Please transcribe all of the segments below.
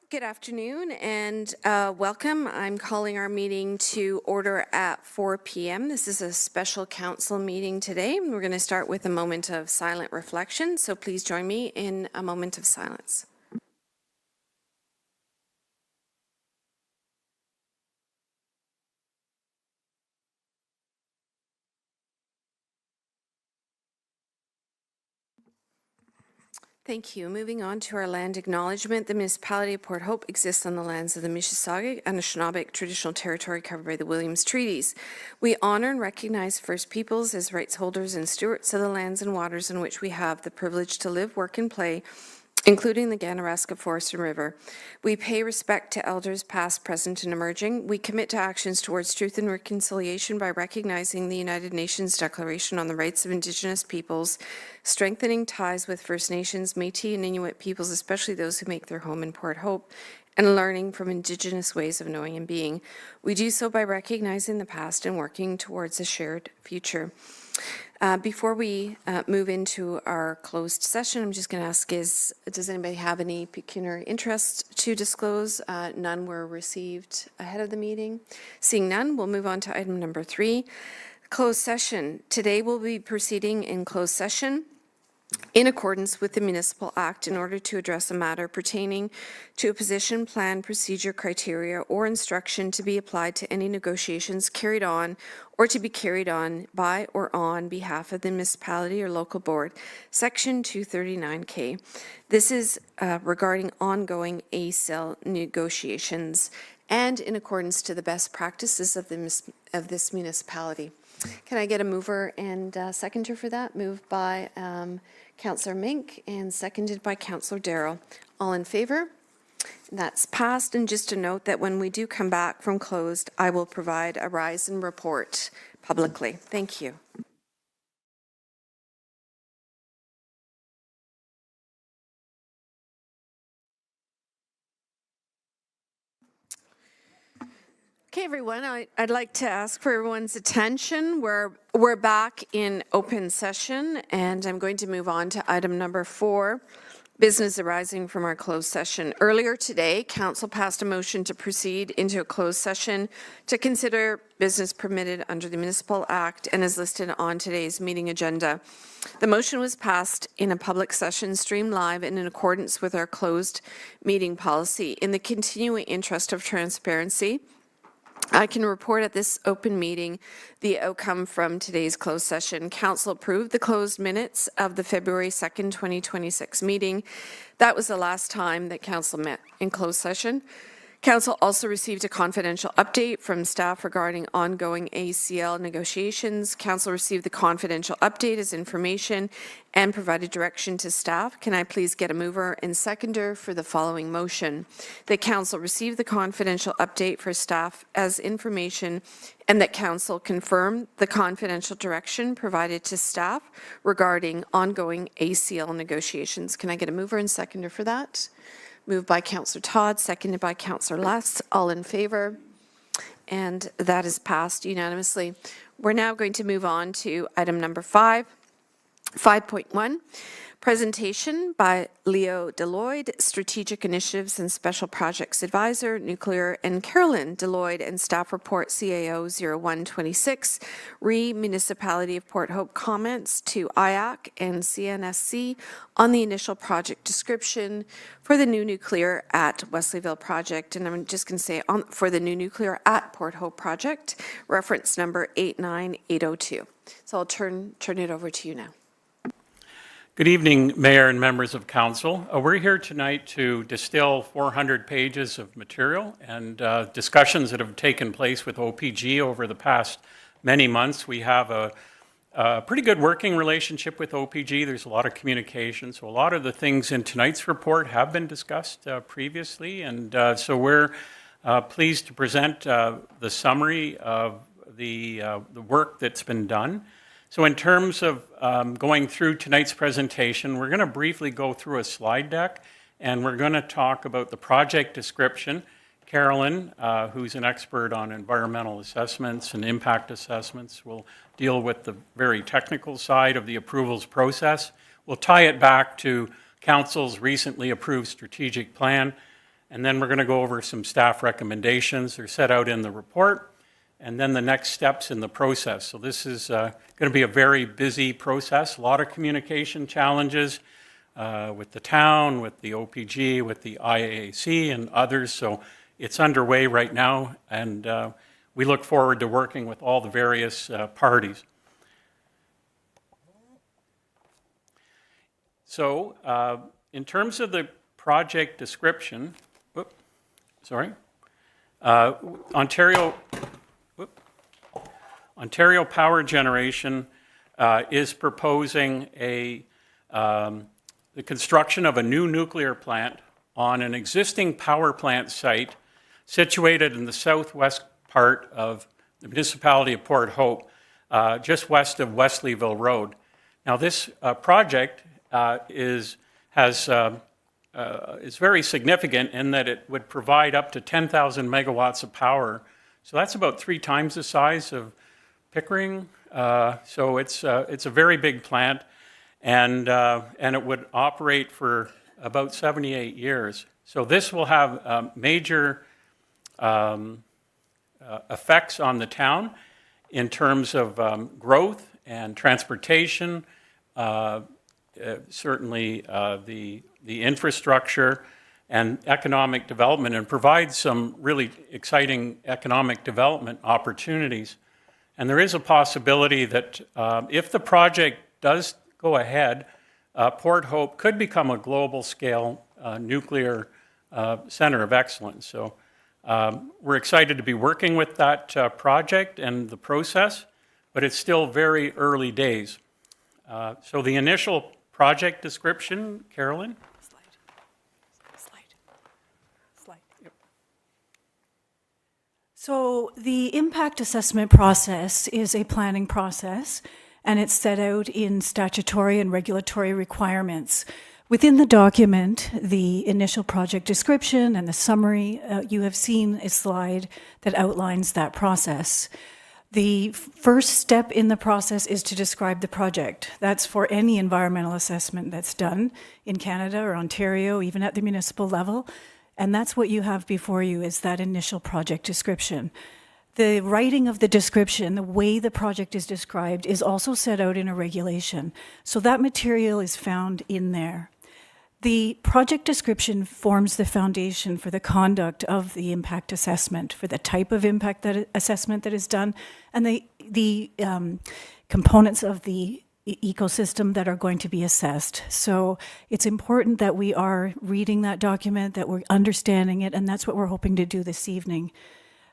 Good afternoon and welcome. I'm calling our meeting to order at 4 p.m. This is a special council meeting today. We're going to start with a moment of silent reflection, so please join me in a moment of silence. Thank you. Moving on to our land acknowledgement, the Municipality of Port Hope exists on the lands of the Mississauga and Anishinaabe traditional territory covered by the Williams Treaties. We honor and recognize First Peoples as rights holders and stewards of the lands and waters in which we have the privilege to live, work, and play, including the Ganaraska Forest and River. We pay respect to elders past, present, and emerging. We commit to actions towards truth and reconciliation by recognizing the United Nations Declaration on the Rights of Indigenous Peoples, strengthening ties with First Nations, Métis, and Inuit peoples, especially those who make their home in Port Hope, and learning from Indigenous ways of knowing and being. We do so by recognizing the past and working towards a shared future. Before we move into our closed session, I'm just going to ask, does anybody have any pecuniary interest to disclose? None were received ahead of the meeting. Seeing none, we'll move on to item number 3, closed session. Today we'll be proceeding in closed session in accordance with the Municipal Act in order to address a matter pertaining to a position, plan, procedure, criteria, or instruction to be applied to any negotiations carried on or to be carried on by or on behalf of the municipality or local board, Section 239K. This is regarding ongoing ACL negotiations and in accordance to the best practices of this municipality. Can I get a mover and seconder for that? Moved by Councillor Mink and seconded by Councillor Darrell. All in favor? That's passed. And just to note that when we do come back from closed, I will provide a rise and report publicly. Thank you. Okay, everyone, I'd like to ask for everyone's attention. We're back in open session, and I'm going to move on to item number 4, business arising from our closed session. Earlier today, Council passed a motion to proceed into a closed session to consider business permitted under the Municipal Act and is listed on today's meeting agenda. The motion was passed in a public session streamed live and in accordance with our closed meeting policy. In the continuing interest of transparency, I can report at this open meeting the outcome from today's closed session. Council approved the closed minutes of the February 2nd, 2026 meeting. That was the last time that Council met in closed session. Council also received a confidential update from staff regarding ongoing ACL negotiations. Council received the confidential update as information and provided direction to staff. Can I please get a mover and seconder for the following motion? That Council received the confidential update for staff as information and that Council confirm the confidential direction provided to staff regarding ongoing ACL negotiations. Can I get a mover and seconder for that? Moved by Councillor Todd, seconded by Councillor Less. All in favor? And that is passed unanimously. We're now going to move on to item number 5, 5.1. Presentation by Leo Deloyd, Strategic Initiatives and Special Projects Advisor, Nuclear, and Carolyn Deloyd, and Staff Report CAO 0126, Municipality of Port Hope comments to IAC and CNSC on the initial project description for the new nuclear at Wesleyville project. And I'm just going to say for the new nuclear at Port Hope project, reference number 89802. So I'll turn it over to you now. Good evening, Mayor and members of Council. We're here tonight to distill 400 pages of material and discussions that have taken place with OPG over the past many months. We have a pretty good working relationship with OPG. There's a lot of communication. So a lot of the things in tonight's report have been discussed previously. And so we're pleased to present the summary of the work that's been done. So in terms of going through tonight's presentation, we're going to briefly go through a slide deck, and we're going to talk about the project description. Carolyn, who's an expert on environmental assessments and impact assessments, will deal with the very technical side of the approvals process. We'll tie it back to Council's recently approved strategic plan, And then we're going to go over some staff recommendations. They're set out in the report, and then the next steps in the process. So this is going to be a very busy process, a lot of communication challenges with the town, with the OPG, with the IAAC and others. So it's underway right now, and we look forward to working with all the various parties. So in terms of the project description, Ontario Power Generation is proposing the construction of a new nuclear plant on an existing power plant site situated in the southwest part of the municipality of Port Hope, just west of Wesleyville Road. Now, this project is very significant in that it would provide up to 10,000 megawatts of power. So that's about 3 times the size of Pickering. So it's a very big plant, and it would operate for about 78 years. So this will have major effects on the town in terms of growth and transportation, certainly the infrastructure and economic development, and provide some really exciting economic development opportunities. And there is a possibility that if the project does go ahead, Port Hope could become a global scale nuclear center of excellence. So we're excited to be working with that project and the process, but it's still very early days. So the initial project description, Carolyn? Slide. Yep. So the impact assessment process is a planning process, and it's set out in statutory and regulatory requirements. Within the document, the initial project description and the summary, you have seen a slide that outlines that process. The first step in the process is to describe the project. That's for any environmental assessment that's done in Canada or Ontario, even at the municipal level. And that's what you have before you, is that initial project description. The writing of the description, the way the project is described, is also set out in a regulation. So that material is found in there. The project description forms the foundation for the conduct of the impact assessment, for the type of impact assessment that is done, and the components of the ecosystem that are going to be assessed. So it's important that we are reading that document, that we're understanding it, and that's what we're hoping to do this evening.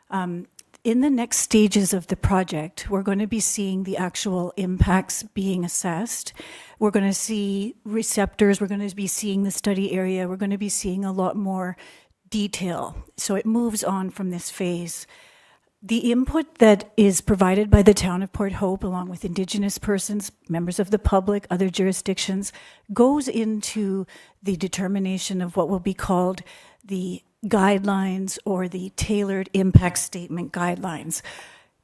In the next stages of the project, we're going to be seeing the actual impacts being assessed. We're going to see receptors, we're going to be seeing the study area, we're going to be seeing a lot more detail. So it moves on from this phase. The input that is provided by the town of Port Hope, along with Indigenous persons, members of the public, other jurisdictions, goes into the determination of what will be called the guidelines or the tailored impact statement guidelines.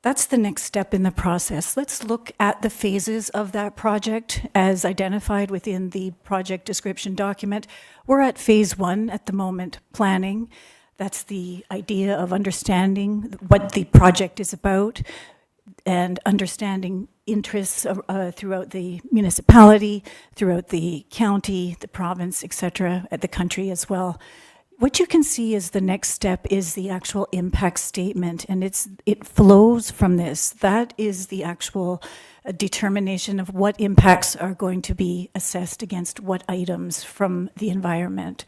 That's the next step in the process. Let's look at the phases of that project as identified within the project description document. We're at phase 1 at the moment, planning. That's the idea of understanding what the project is about and understanding interests throughout the municipality, throughout the county, the province, etc., at the country as well. What you can see is the next step is the actual impact statement, and it flows from this. That is the actual determination of what impacts are going to be assessed against what items from the environment.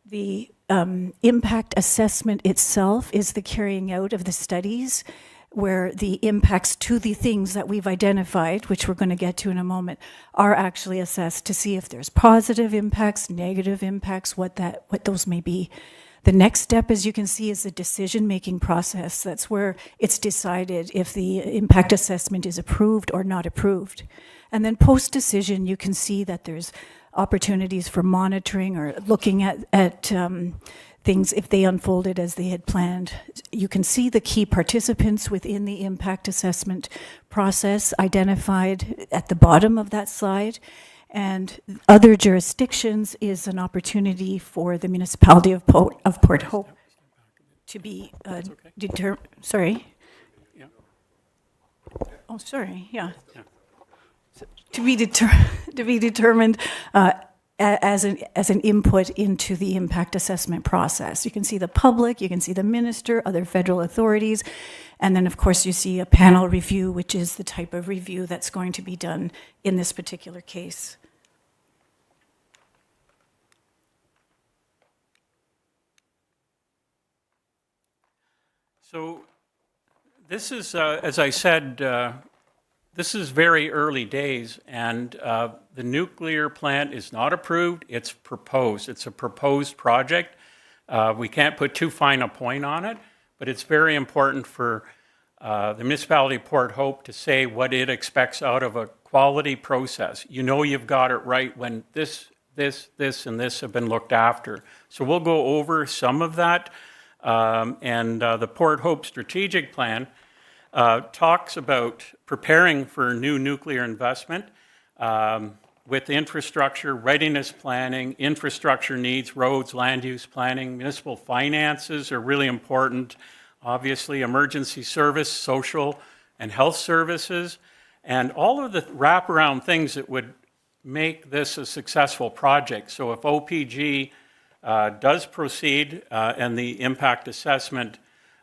The impact assessment itself is the carrying out of the studies, where the impacts to the things that we've identified, which we're going to get to in a moment, are actually assessed to see if there's positive impacts, negative impacts, what those may be. The next step, as you can see, is the decision-making process. That's where it's decided if the impact assessment is approved or not approved. And then post-decision, you can see that there's opportunities for monitoring or looking at things if they unfolded as they had planned. You can see the key participants within the impact assessment process identified at the bottom of that slide. And other jurisdictions is an opportunity for the municipality of Port Hope to be sorry. Yeah. Oh, sorry, yeah. Yeah. To be determined as an input into the impact assessment process. You can see the public, you can see the minister, other federal authorities, and then of course you see a panel review, which is the type of review that's going to be done in this particular case. So this is, as I said, this is very early days, and the nuclear plant is not approved, it's proposed. It's a proposed project. We can't put too fine a point on it, but it's very important for the municipality of Port Hope to say what it expects out of a quality process. You know you've got it right when this, and this have been looked after. So we'll go over some of that, and the Port Hope strategic plan talks about preparing for new nuclear investment with infrastructure, readiness planning, infrastructure needs, roads, land use planning, municipal finances are really important. Obviously, emergency service, social and health services, and all of the wraparound things that would make this a successful project. So if OPG does proceed and the impact assessment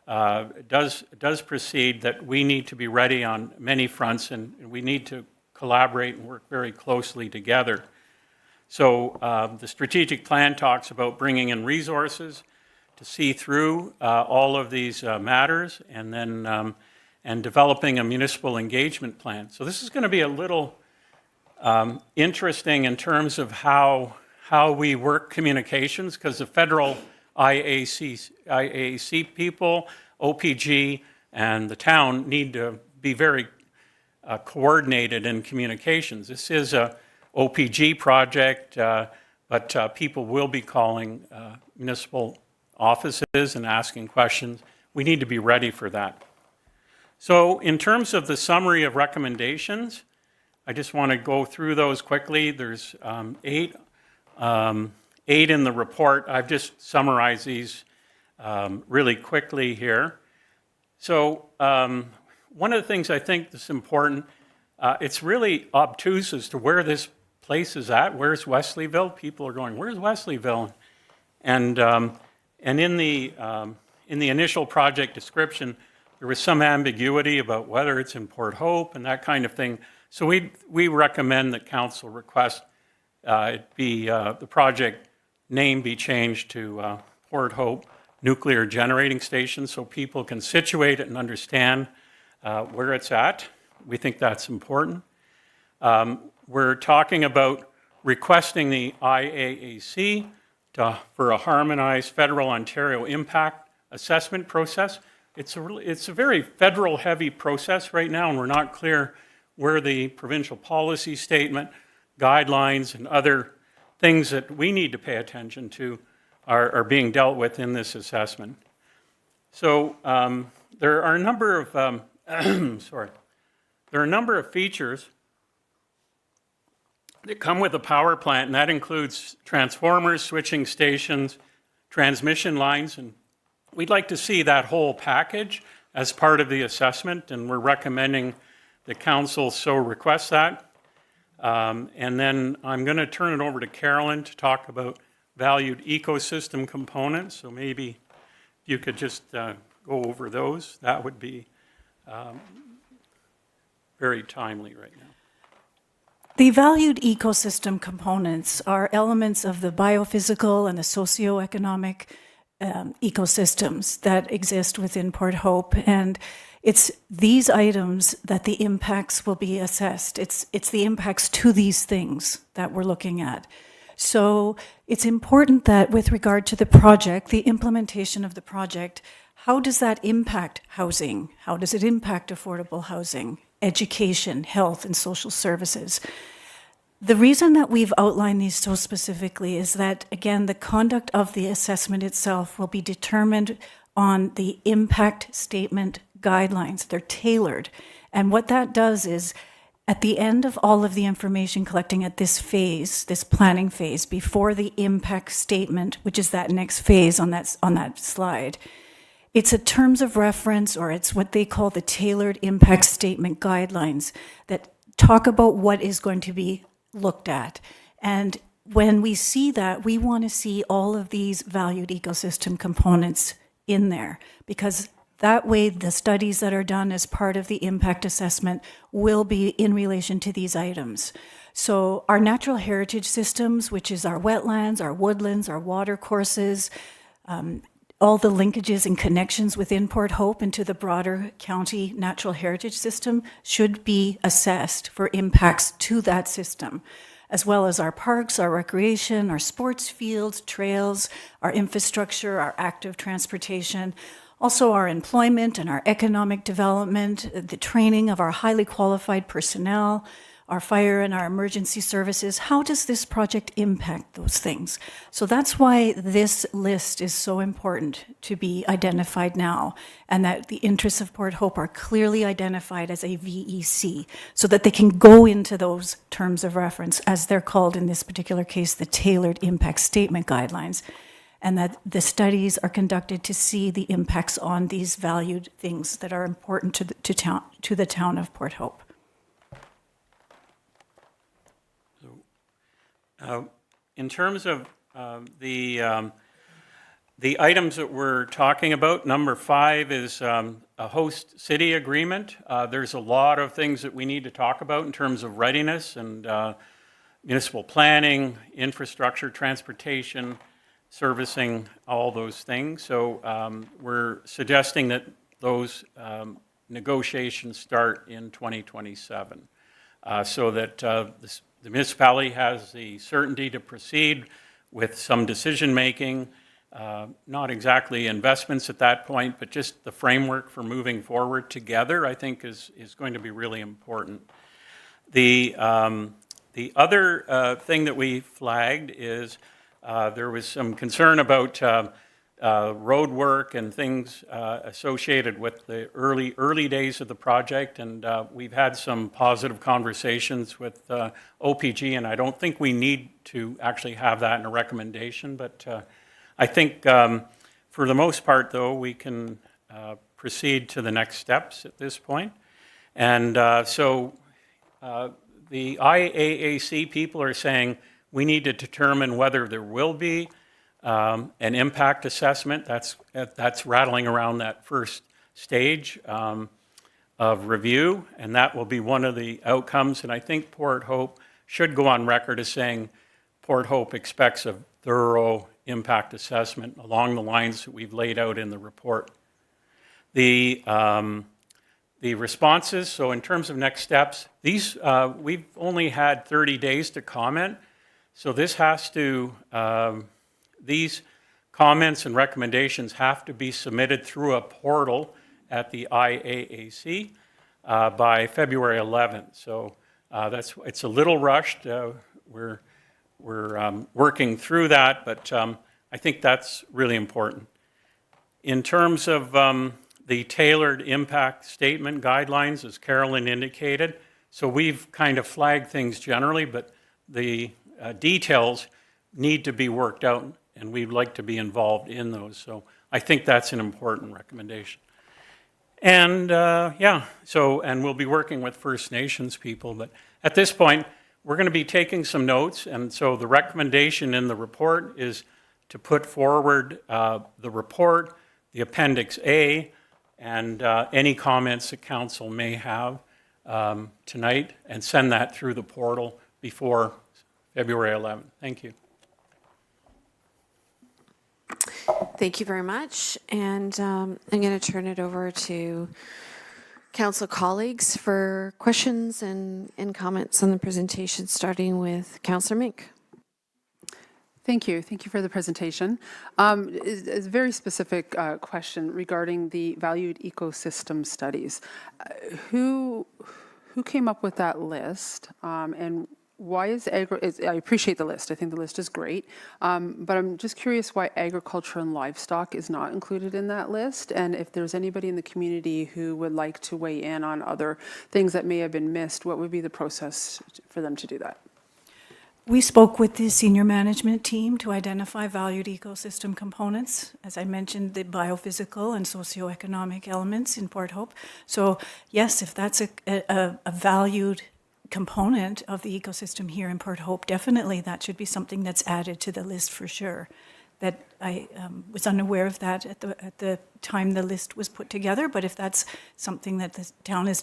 does proceed, that we need to be ready on many fronts, and we need to collaborate and work very closely together. So the strategic plan talks about bringing in resources to see through all of these matters, and then and developing a municipal engagement plan. So this is going to be a little interesting in terms of how we work communications, because the federal IAC people, OPG, and the town need to be very coordinated in communications. This is a OPG project, but people will be calling municipal offices and asking questions. We need to be ready for that. So in terms of the summary of recommendations, I just want to go through those quickly. There's eight in the report. I've just summarized these really quickly here. So one of the things I think that's important, it's really obtuse as to where this place is at. Where's Wesleyville? People are going, where's Wesleyville? And in the initial project description, there was some ambiguity about whether it's in Port Hope and that kind of thing. So we recommend that council request the project name be changed to Port Hope Nuclear Generating Station, so people can situate it and understand where it's at. We think that's important. We're talking about requesting the IAAC for a harmonized federal Ontario impact assessment process. It's a very federal-heavy process right now, and we're not clear where the provincial policy statement, guidelines, and other things that we need to pay attention to are being dealt with in this assessment. So there are a number of there are a number of features that come with a power plant, and that includes transformers, switching stations, transmission lines, and we'd like to see that whole package as part of the assessment, and we're recommending the council so request that. And then I'm going to turn it over to Carolyn to talk about valued ecosystem components. So maybe you could just go over those. That would be very timely right now. The valued ecosystem components are elements of the biophysical and the socioeconomic ecosystems that exist within Port Hope, and it's these items that the impacts will be assessed. It's the impacts to these things that we're looking at. So it's important that with regard to the project, the implementation of the project, how does that impact housing? How does it impact affordable housing, education, health, and social services? The reason that we've outlined these so specifically is that, again, the conduct of the assessment itself will be determined on the impact statement guidelines. They're tailored. And what that does is At the end of all of the information collecting at this phase, this planning phase, before the impact statement, which is that next phase on that slide, it's a terms of reference, or it's what they call the tailored impact statement guidelines that talk about what is going to be looked at. And when we see that, we want to see all of these valued ecosystem components in there, because that way the studies that are done as part of the impact assessment will be in relation to these items. So our natural heritage systems, which is our wetlands, our woodlands, our water courses, all the linkages and connections within Port Hope into the broader county natural heritage system should be assessed for impacts to that system, as well as our parks, our recreation, our sports fields, trails, our infrastructure, our active transportation, also our employment and our economic development, the training of our highly qualified personnel, our fire and our emergency services. How does this project impact those things? So that's why this list is so important to be identified now, and that the interests of Port Hope are clearly identified as a VEC, so that they can go into those terms of reference, as they're called in this particular case, the Tailored Impact Statement Guidelines, and that the studies are conducted to see the impacts on these valued things that are important to the town of Port Hope. In terms of the items that we're talking about, number 5 is a host city agreement. There's a lot of things that we need to talk about in terms of readiness and municipal planning, infrastructure, transportation, servicing, all those things. So we're suggesting that those negotiations start in 2027 so that the municipality has the certainty to proceed with some decision-making, not exactly investments at that point, but just the framework for moving forward together, I think, is going to be really important. The other thing that we flagged is there was some concern about road work and things associated with the early days of the project, and we've had some positive conversations with OPG, and I don't think we need to actually have that in a recommendation, but I think for the most part, though, we can proceed to the next steps at this point. And so the IAAC people are saying we need to determine whether there will be an impact assessment. That's rattling around that first stage of review, and that will be one of the outcomes. And I think Port Hope should go on record as saying Port Hope expects a thorough impact assessment along the lines that we've laid out in the report. The responses, so in terms of next steps, these we've only had 30 days to comment, so this has to these comments and recommendations have to be submitted through a portal at the IAAC by February 11th. So it's a little rushed. We're working through that, but I think that's really important. In terms of the tailored impact statement guidelines, as Carolyn indicated, so we've kind of flagged things generally, but the details need to be worked out, and we'd like to be involved in those. So I think that's an important recommendation. And and we'll be working with First Nations people, but at this point, we're going to be taking some notes, and so the recommendation in the report is to put forward the report, the Appendix A, and any comments that council may have tonight, and send that through the portal before February 11th. Thank you. Thank you very much. And I'm going to turn it over to council colleagues for questions and comments on the presentation, starting with Councillor Mink. Thank you. Thank you for the presentation. It's a very specific question regarding the valued ecosystem studies. Who came up with that list, and why is I appreciate the list. I think the list is great. But I'm just curious why agriculture and livestock is not included in that list. And if there's anybody in the community who would like to weigh in on other things that may have been missed, what would be the process for them to do that? We spoke with the senior management team to identify valued ecosystem components. As I mentioned, the biophysical and socioeconomic elements in Port Hope. So yes, if that's a valued component of the ecosystem here in Port Hope, definitely that should be something that's added to the list for sure. That I was unaware of that at the time the list was put together, but if that's something that the town is,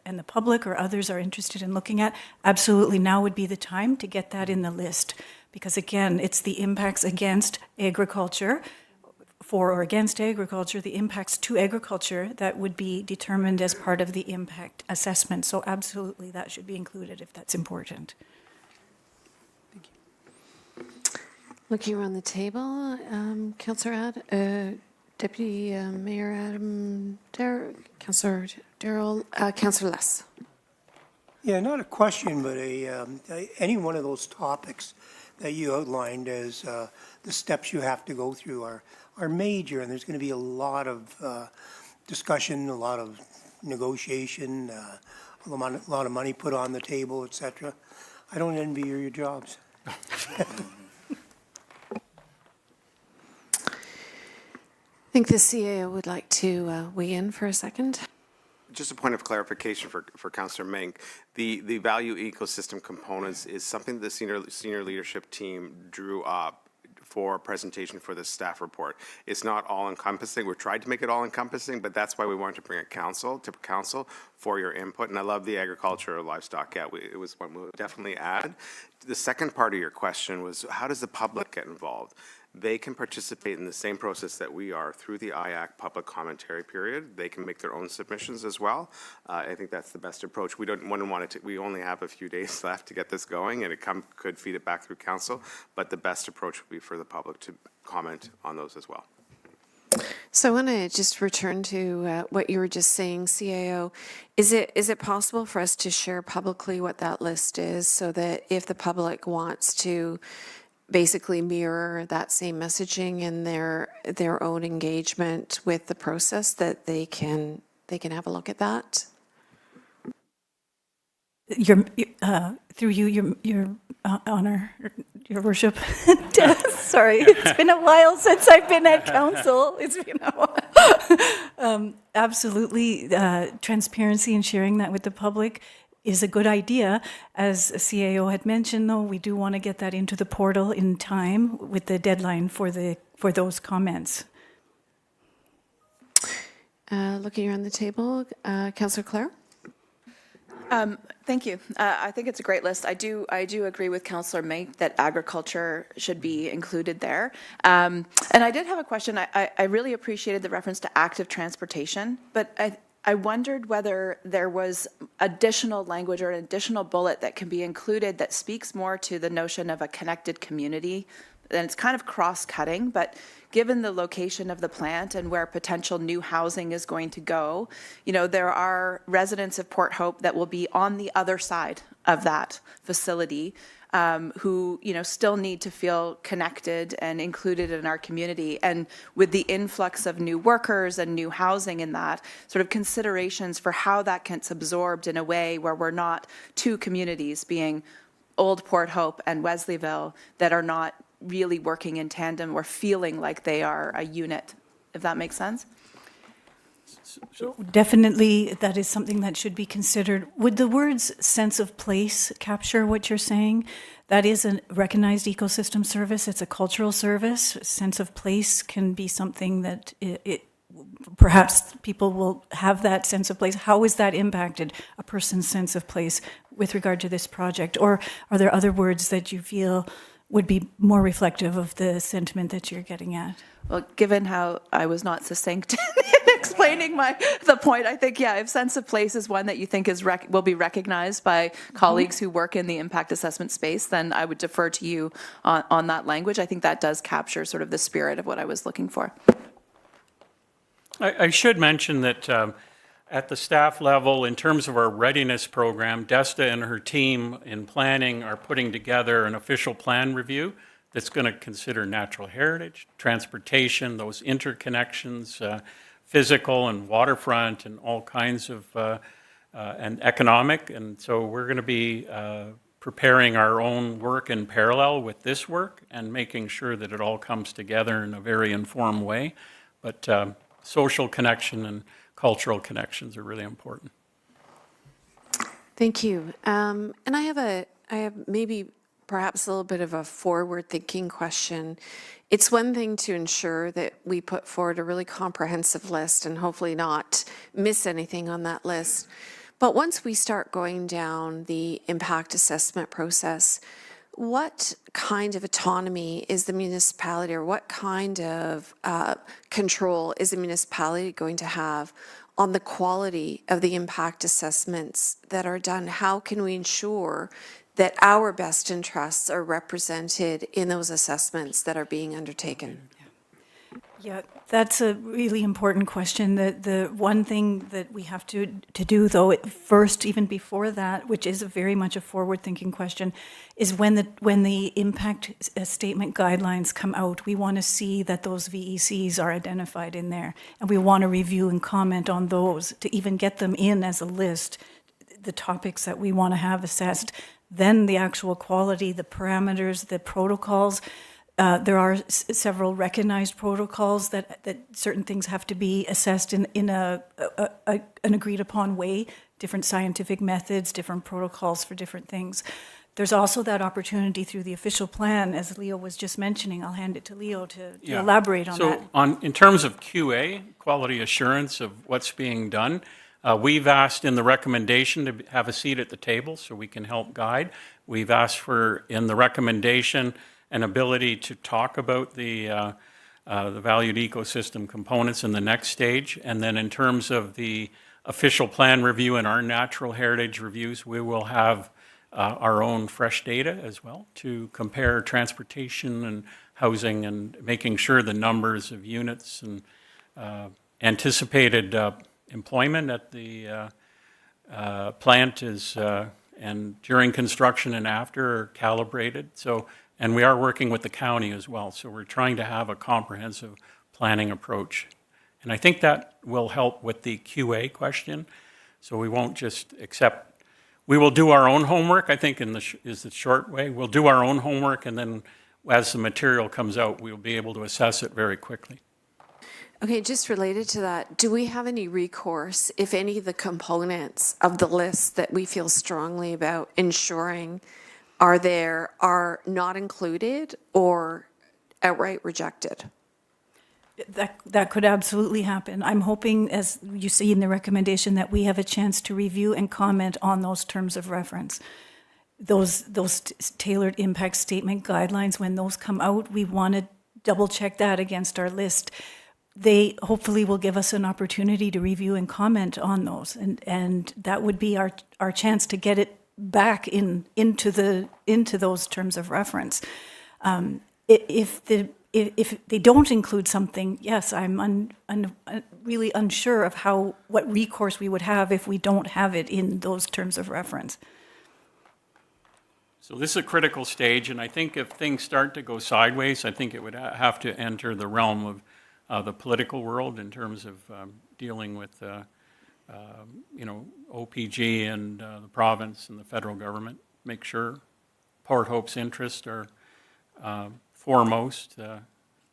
and the public or others are interested in looking at, absolutely now would be the time to get that in the list. Because again, it's the impacts against agriculture, for or against agriculture, the impacts to agriculture that would be determined as part of the impact assessment. So absolutely that should be included if that's important. Looking around the table, Councillor Deputy Mayor Adam, Councillor Darrell, Councillor Less. Yeah, not a question, but any one of those topics that you outlined as the steps you have to go through are major, and there's going to be a lot of discussion, a lot of negotiation, a lot of money put on the table, etc. I don't envy your jobs. I think the CAO would like to weigh in for a second. Just a point of clarification for Councillor Mink. The value ecosystem components is something the senior leadership team drew up for presentation for the staff report. It's not all encompassing. We're trying to make it all encompassing, but that's why we wanted to bring it to council for your input. And I love the agriculture or livestock. Yeah, it was one we'll definitely add. The second part of your question was, how does the public get involved? They can participate in the same process that we are through the IAC public commentary period. They can make their own submissions as well. I think that's the best approach. We don't want it to, we only have a few days left to get this going, and it could feed it back through council, but the best approach would be for the public to comment on those as well. So I want to just return to what you were just saying, CAO. Is it possible for us to share publicly what that list is so that if the public wants to basically mirror that same messaging in their own engagement with the process, that they can have a look at that? Through you, your honor, your worship. Sorry, it's been a while since I've been at council. It's been a while. Absolutely, transparency and sharing that with the public is a good idea. As CAO had mentioned, though, we do want to get that into the portal in time with the deadline for those comments. Looking around the table, Councillor Clare. Thank you. I think it's a great list. I do agree with Councillor Mink that agriculture should be included there. And I did have a question. I really appreciated the reference to active transportation, but I wondered whether there was additional language or an additional bullet that can be included that speaks more to the notion of a connected community. And it's kind of cross-cutting, but given the location of the plant and where potential new housing is going to go, you know, there are residents of Port Hope that will be on the other side of that facility who, you know, still need to feel connected and included in our community. And with the influx of new workers and new housing in that, sort of considerations for how that gets absorbed in a way where we're not two communities, being Old Port Hope and Wesleyville, that are not really working in tandem or feeling like they are a unit, if that makes sense. Definitely, that is something that should be considered. Would the words sense of place capture what you're saying? That is a recognized ecosystem service. It's a cultural service. Sense of place can be something that perhaps people will have that sense of place. How is that impacted, a person's sense of place, with regard to this project? Or are there other words that you feel would be more reflective of the sentiment that you're getting at? Well, given how I was not succinct in explaining the point, I think, yeah, if sense of place is one that you think will be recognized by colleagues who work in the impact assessment space, then I would defer to you on that language. I think that does capture sort of the spirit of what I was looking for. I should mention that At the staff level, in terms of our readiness program, Desta and her team in planning are putting together an official plan review that's going to consider natural heritage, transportation, those interconnections, physical and waterfront and all kinds of, and economic. And so we're going to be preparing our own work in parallel with this work and making sure that it all comes together in a very informed way. But social connection and cultural connections are really important. Thank you. And I have maybe perhaps a little bit of a forward-thinking question. It's one thing to ensure that we put forward a really comprehensive list and hopefully not miss anything on that list. But once we start going down the impact assessment process, what kind of autonomy is the municipality, or what kind of control is the municipality going to have on the quality of the impact assessments that are done? How can we ensure that our best interests are represented in those assessments that are being undertaken? Yeah, that's a really important question. The one thing that we have to do, though, first, even before that, which is very much a forward-thinking question, is when the impact statement guidelines come out, we want to see that those VECs are identified in there, and we want to review and comment on those to even get them in as a list, the topics that we want to have assessed. Then the actual quality, the parameters, the protocols. There are several recognized protocols that certain things have to be assessed in an agreed upon way, different scientific methods, different protocols for different things. There's also that opportunity through the official plan, as Leo was just mentioning. I'll hand it to Leo to elaborate on that. So in terms of QA, quality assurance of what's being done, we've asked in the recommendation to have a seat at the table so we can help guide. We've asked for, in the recommendation, an ability to talk about the valued ecosystem components in the next stage. And then in terms of the official plan review and our natural heritage reviews, we will have our own fresh data as well to compare transportation and housing and making sure the numbers of units and anticipated employment at the plant is, and during construction and after, are calibrated. So, and we are working with the county as well. So we're trying to have a comprehensive planning approach. And I think that will help with the QA question. So we won't just accept, we will do our own homework, I think is the short way. We'll do our own homework, and then as the material comes out, we'll be able to assess it very quickly. Okay, just related to that, do we have any recourse if any of the components of the list that we feel strongly about ensuring are not included or outright rejected? That could absolutely happen. I'm hoping, as you see in the recommendation, that we have a chance to review and comment on those terms of reference. Those tailored impact statement guidelines, when those come out, we want to double check that against our list. They hopefully will give us an opportunity to review and comment on those, and that would be our chance to get it back into those terms of reference. If they don't include something, yes, I'm really unsure of what recourse we would have if we don't have it in those terms of reference. So this is a critical stage, and I think if things start to go sideways, I think it would have to enter the realm of the political world in terms of dealing with OPG and the province and the federal government. Make sure Port Hope's interests are foremost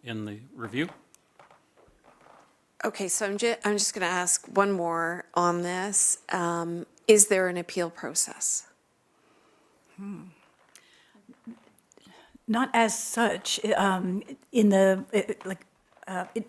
in the review. Okay, so I'm just going to ask one more on this. Is there an appeal process? Not as such, in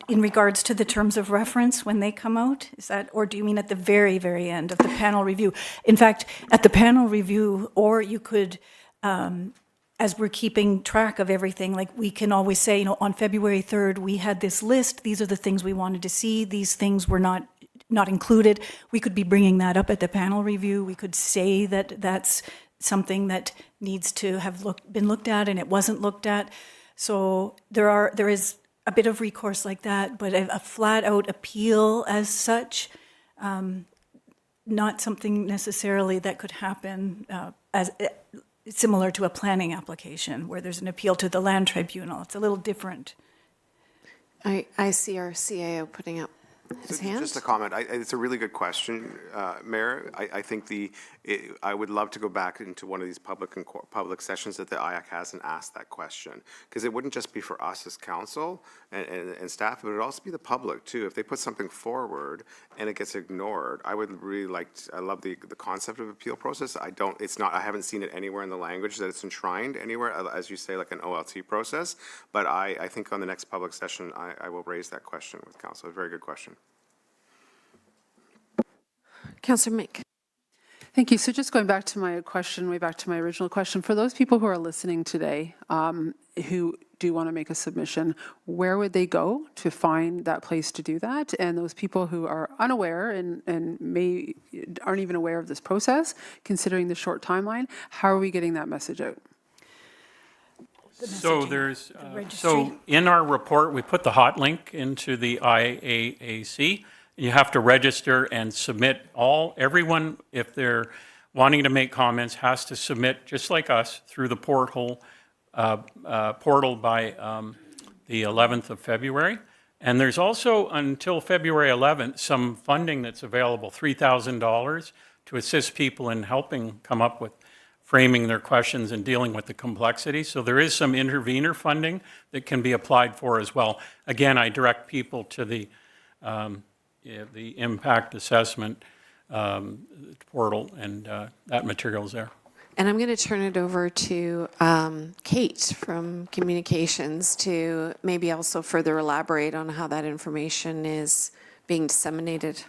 regards to the terms of reference when they come out? Is that, or do you mean at the very, very end of the panel review? In fact, at the panel review, or you could, as we're keeping track of everything, like we can always say, on February 3rd, we had this list, these are the things we wanted to see, these things were not included. We could be bringing that up at the panel review. We could say that that's something that needs to have been looked at and it wasn't looked at. So there is a bit of recourse like that, but a flat-out appeal as such, not something necessarily that could happen as similar to a planning application where there's an appeal to the land tribunal. It's a little different. I see our CAO putting up his hand. Just a comment. It's a really good question, Mayor. I think I would love to go back into one of these public sessions that the IAC has and ask that question, because it wouldn't just be for us as council and staff, but it would also be the public too. If they put something forward and it gets ignored, I would really I love the concept of appeal process. I haven't seen it anywhere in the language that it's enshrined anywhere, as you say, like an OLT process. But I think on the next public session, I will raise that question with council. A very good question. Councillor Mink. Thank you. So just going back to my question, way back to my original question, for those people who are listening today who do want to make a submission, where would they go to find that place to do that? And those people who are unaware and aren't even aware of this process, considering the short timeline, how are we getting that message out? So so in our report, we put the hot link into the IAAC. You have to register and submit everyone, if they're wanting to make comments, has to submit, just like us, through the portal by the 11th of February. And there's also, until February 11th, some funding that's available, $3,000, to assist people in helping come up with framing their questions and dealing with the complexity. So there is some intervener funding that can be applied for as well. Again, I direct people to the impact assessment portal, and that material's there. And I'm going to turn it over to Kate from Communications to maybe also further elaborate on how that information is being disseminated.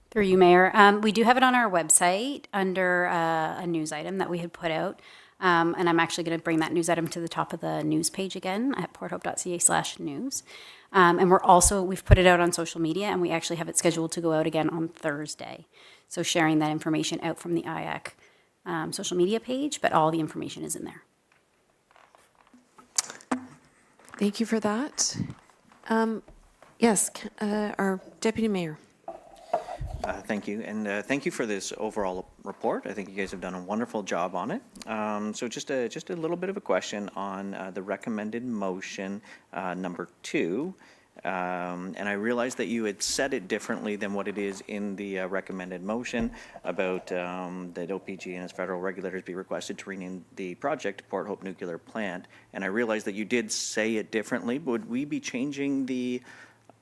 Through you, Mayor. We do have it on our website under a news item that we had put out. And I'm actually going to bring that news item to the top of the news page again at porthope.ca/news. And we've put it out on social media, and we actually have it scheduled to go out again on Thursday. So sharing that information out from the IAC social media page, but all the information is in there. Thank you for that. Yes, our Deputy Mayor. Thank you, and thank you for this overall report. I think you guys have done a wonderful job on it. So just a little bit of a question on the recommended motion number 2. And I realized that you had said it differently than what it is in the recommended motion about that OPG and its federal regulators be requested to rename the project to Port Hope Nuclear Plant. And I realized that you did say it differently. Would we be changing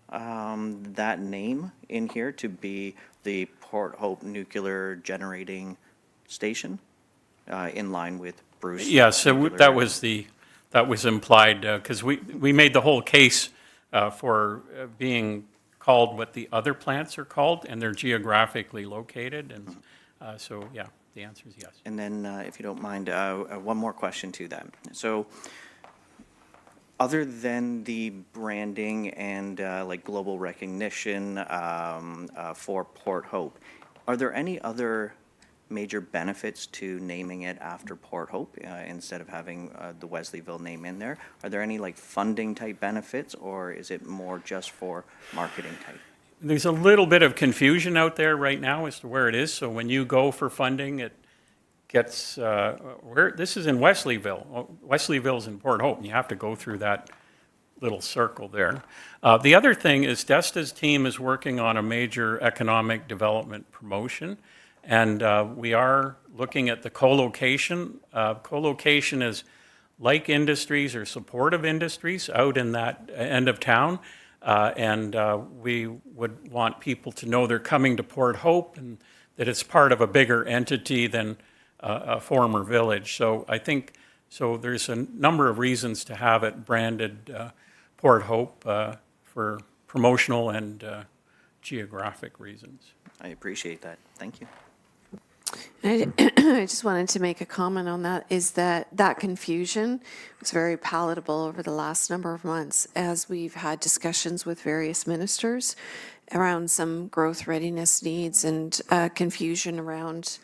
that name in here to be the Port Hope Nuclear Generating Station in line with Bruce? Yeah, so that was implied, because we made the whole case for being called what the other plants are called, and they're geographically located, and so, yeah, the answer is yes. And then, if you don't mind, one more question to that. So, other than the branding and like global recognition for Port Hope, are there any other major benefits to naming it after Port Hope instead of having the Wesleyville name in there? Are there any like funding type benefits, or is it more just for marketing type? There's a little bit of confusion out there right now as to where it is. So when you go for funding, it gets, this is in Wesleyville. Wesleyville's in Port Hope, and you have to go through that little circle there. The other thing is Desta's team is working on a major economic development promotion, and we are looking at the co-location. Co-location is like industries or supportive industries out in that end of town, and we would want people to know they're coming to Port Hope and that it's part of a bigger entity than a former village. So I think, there's a number of reasons to have it branded Port Hope for promotional and geographic reasons. I appreciate that. Thank you. I just wanted to make a comment on that, is that confusion was very palatable over the last number of months as we've had discussions with various ministers around some growth readiness needs and confusion around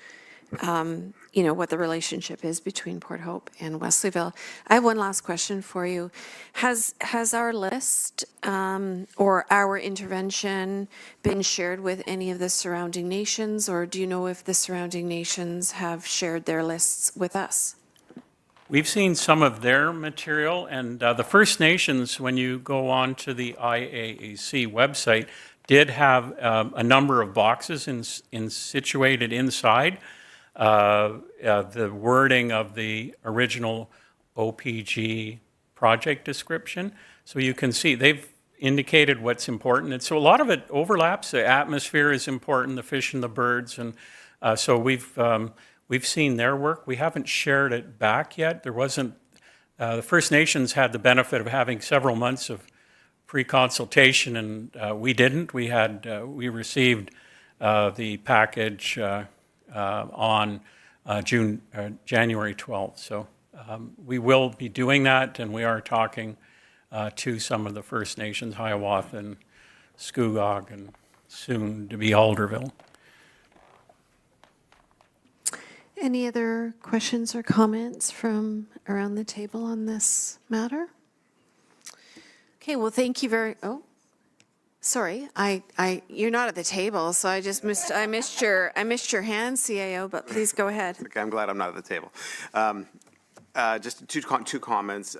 you know, what the relationship is between Port Hope and Wesleyville. I have one last question for you. Has our list or our intervention been shared with any of the surrounding nations, or do you know if the surrounding nations have shared their lists with us? We've seen some of their material, and the First Nations, when you go on to the IAAC website, did have a number of boxes situated inside the wording of the original OPG project description. So you can see they've indicated what's important. And so a lot of it overlaps. The atmosphere is important, the fish and the birds. And so we've seen their work. We haven't shared it back yet. There wasn't, the First Nations had the benefit of having several months of pre-consultation, and we didn't. We received the package on January 12th. So we will be doing that, and we are talking to some of the First Nations, Hiawatha and Scugog, and soon to be Alderville. Any other questions or comments from around the table on this matter? Okay, well, thank you oh, sorry, you're not at the table, so I missed your hand, CAO, but please go ahead. Okay, I'm glad I'm not at the table. Just two comments.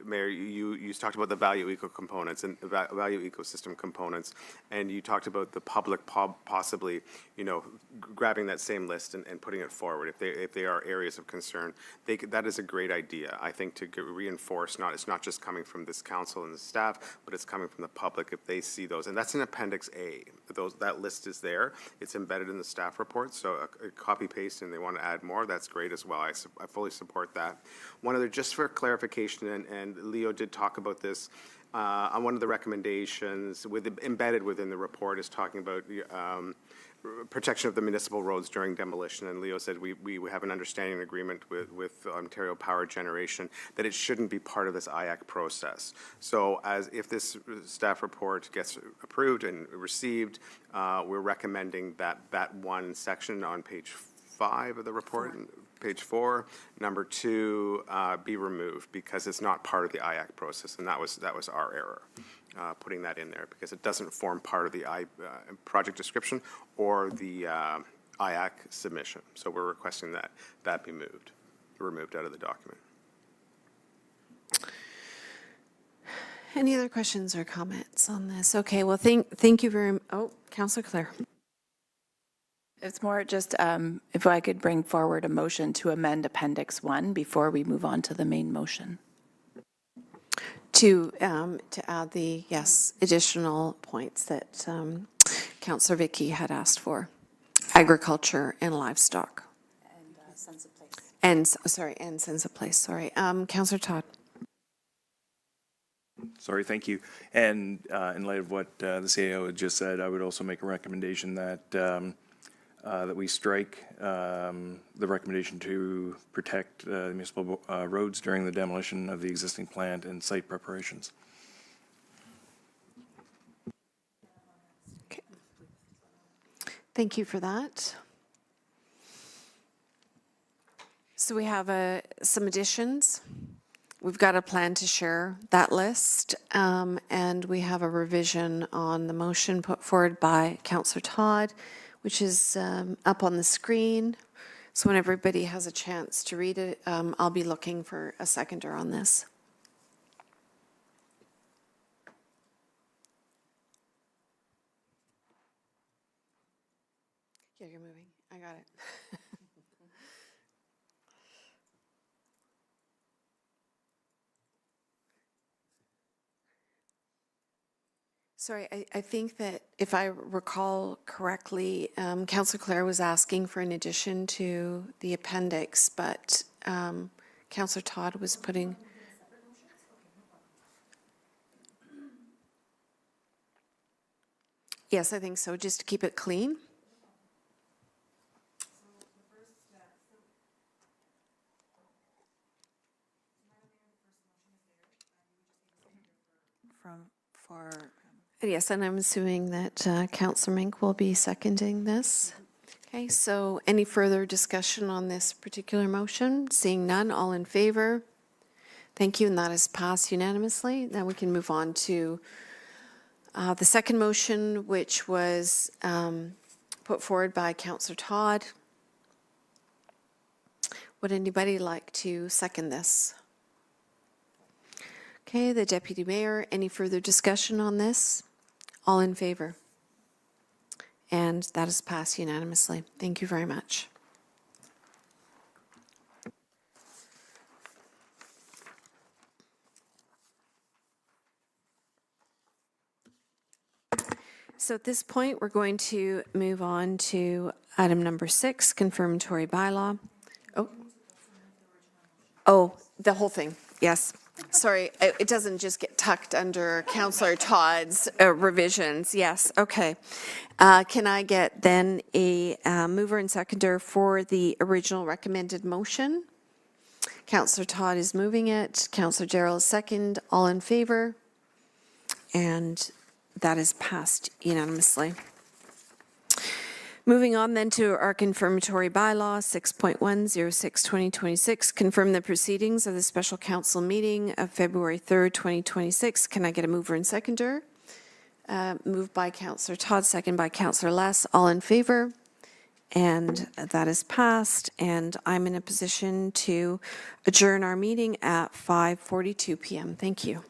Mayor, you talked about the value eco components and value ecosystem components, and you talked about the public possibly, you know, grabbing that same list and putting it forward if they are areas of concern. That is a great idea. I think to reinforce, it's not just coming from this council and the staff, but it's coming from the public if they see those. And that's in Appendix A. That list is there. It's embedded in the staff report. So a copy paste, and they want to add more, that's great as well. I fully support that. One other, just for clarification, and Leo did talk about this, on one of the recommendations embedded within the report is talking about protection of the municipal roads during demolition, and Leo said we have an understanding and agreement with Ontario Power Generation that it shouldn't be part of this IAC process. So if this staff report gets approved and received, we're recommending that one section on page 5 of the report, page 4, number 2, be removed because it's not part of the IAC process, and that was our error. Putting that in there because it doesn't form part of the project description or the IAC submission. So we're requesting that be removed out of the document. Any other questions or comments on this? Okay, well, thank you very much. Oh, Councillor Clare. It's more just if I could bring forward a motion to amend Appendix 1 before we move on to the main motion. To add the, yes, additional points that Councillor Vicky had asked for, agriculture and livestock. And sense of place. And sense of place, sorry. Councillor Todd. Sorry, thank you. And in light of what the CAO had just said, I would also make a recommendation that that we strike the recommendation to protect municipal roads during the demolition of the existing plant and site preparations. Okay. Thank you for that. So we have some additions. We've got a plan to share that list, and we have a revision on the motion put forward by Councillor Todd, which is up on the screen. So when everybody has a chance to read it, I'll be looking for a seconder on this. Yeah, you're moving. I got it. Sorry, I think that if I recall correctly, Councillor Clare was asking for an addition to the appendix, but Councillor Todd was putting. Yes, I think so, just to keep it clean. Yes, and I'm assuming that Councillor Mink will be seconding this. Okay, so any further discussion on this particular motion? Seeing none, all in favor? Thank you, and that is passed unanimously. Then we can move on to the second motion, which was put forward by Councillor Todd. Would anybody like to second this? Okay, the Deputy Mayor, any further discussion on this? All in favor? And that is passed unanimously. Thank you very much. So at this point, we're going to move on to item number 6, confirmatory bylaw. Oh, the whole thing, yes. Sorry, it doesn't just get tucked under Councillor Todd's revisions. Yes, okay. Can I get then a mover and seconder for the original recommended motion? Councillor Todd is moving it. Councillor Jarrell is second. All in favor? And that is passed unanimously. Moving on then to our confirmatory bylaw, 6.106/2026, confirm the proceedings of the special council meeting of February 3rd, 2026. Can I get a mover and seconder? Moved by Councillor Todd, second by Councillor Less. All in favor? And that is passed. And I'm in a position to adjourn our meeting at 5:42 p.m. Thank you.